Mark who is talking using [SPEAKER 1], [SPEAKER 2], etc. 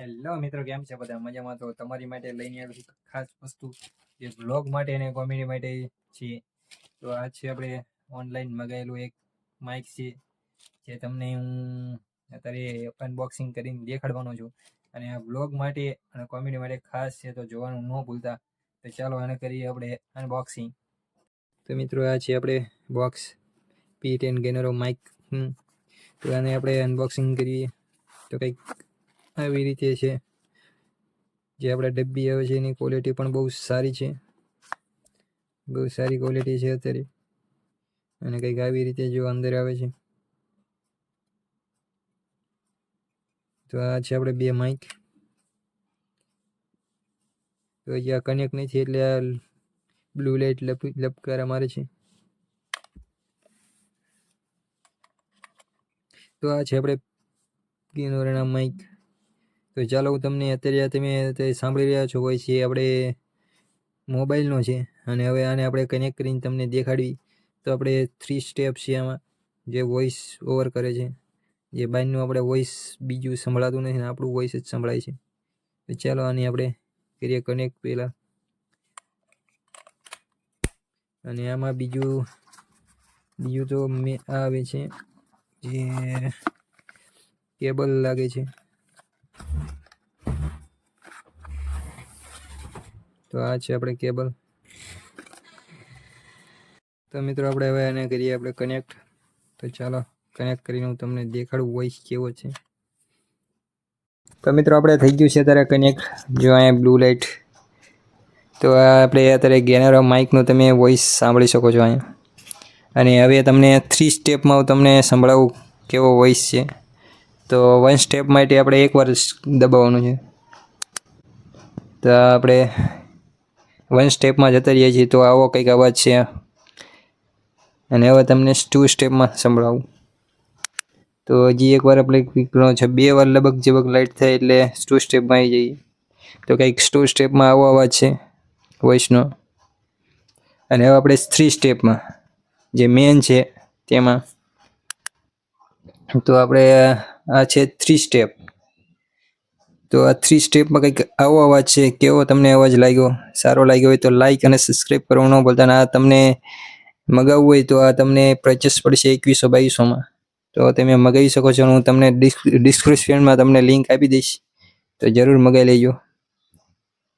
[SPEAKER 1] Hello મિત્રો, કેમ છે બધા? મજામાં? તો તમારી માટે લઈને આવી ખાસ વસ્તુ જે બ્લોગ માટે અને કોમેડી માટે છે. તો આ છે આપણે ઓનલાઈન મગાવેલું એક માઇક છે, જે તમને હું અત્યારે અનબોક્સિંગ કરીને દેખાડવાનો છું. અને આ બ્લોગ માટે અને કોમેડી માટે ખાસ છે, તો જોવાનું ન ભૂલતા. તો ચાલો આને કરીએ આપણે અનબોક્સિંગ. તો મિત્રો, આ છે આપણે બોક્સ P10 ગેનરો માઇક. તો આને આપણે અનબોક્સિંગ કરીએ તો કંઈક આવી રીતે છે. જે આપણે ડબ્બી આવે છે એની ક્વોલિટી પણ બહુ સારી છે, બહુ સારી ક્વોલિટી છે અત્યારે. અને કંઈક આવી રીતે જો અંદર આવે છે. તો આ છે આપણે બે માઇક. તો અહીંયા કનેક્ટ નથી એટલે આ બ્લુ લાઇટ લપકારા મારે છે. તો આ છે આપણે ગેનોરના માઇક. તો ચાલો હું તમને અત્યારે તમે સાંભળી રહ્યા છો હોય છે આપણે મોબાઈલનો છે. અને હવે આને આપણે કનેક્ટ કરીને તમને દેખાડવી. તો આપણે 3 સ્ટેપ છે આમાં, જે વોઇસ ઓવર કરે છે. જે બાઇનનું આપણે વોઇસ બીજું સંભળાતું નથી ને આપણું વોઇસ જ સંભળાય છે. તો ચાલો આની આપણે કરીએ કનેક્ટ પહેલાં. અને આમાં બીજું તો આવે છે જે કેબલ લાગે છે. તો આ છે આપણે કેબલ. તો મિત્રો, આપણે હવે આને કરીએ આપણે કનેક્ટ. તો ચાલો કનેક્ટ કરીને હું તમને દેખાડું વોઇસ કેવો છે. તો મિત્રો, આપણે થઈ ગયું છે અત્યારે કનેક્ટ. જો અહીંયા બ્લુ લાઇટ. તો આ આપણે અત્યારે ગેનરો માઇકનું તમે વોઇસ સાંભળી શકો છો અહીંયા. અને હવે તમને 3 સ્ટેપમાં હું તમને સંભળાવું કેવો વોઇસ છે. તો 1 સ્ટેપ માટે આપણે એકવાર દબાવવાનું છે. તો આપણે 1 સ્ટેપમાં જતા રહીએ છીએ. તો આવો કંઈક અવાજ છે. અને હવે તમને 2 સ્ટેપમાં સંભળાવું. તો હજી એકવાર આપણે કરવાનો છે. 2 વાર લબક લાઇટ થાય એટલે 2 સ્ટેપમાં આવી જઈએ. તો કંઈક 2 સ્ટેપમાં આવો અવાજ છે વોઇસનો. અને હવે આપણે 3 સ્ટેપમાં જે મેન છે તેમાં. તો આપણે આ છે 3 સ્ટેપ. તો આ 3 સ્ટેપમાં કંઈક આવો અવાજ છે. કેવો તમને અવાજ લાગ્યો? સારો લાગ્યો હોય તો લાઇક અને સબસ્ક્રાઈબ કરવાનું ન ભૂલતા. આ તમને મગાવવું હોય તો આ તમને પરચેસ પડશે 2100-2200માં. તો તમે મગાવી શકો છો. હું તમને ડિસ્ક્રિપ્શનમાં તમને લિંક આપી દઈશ. તો જરૂર મગાવી લેજો.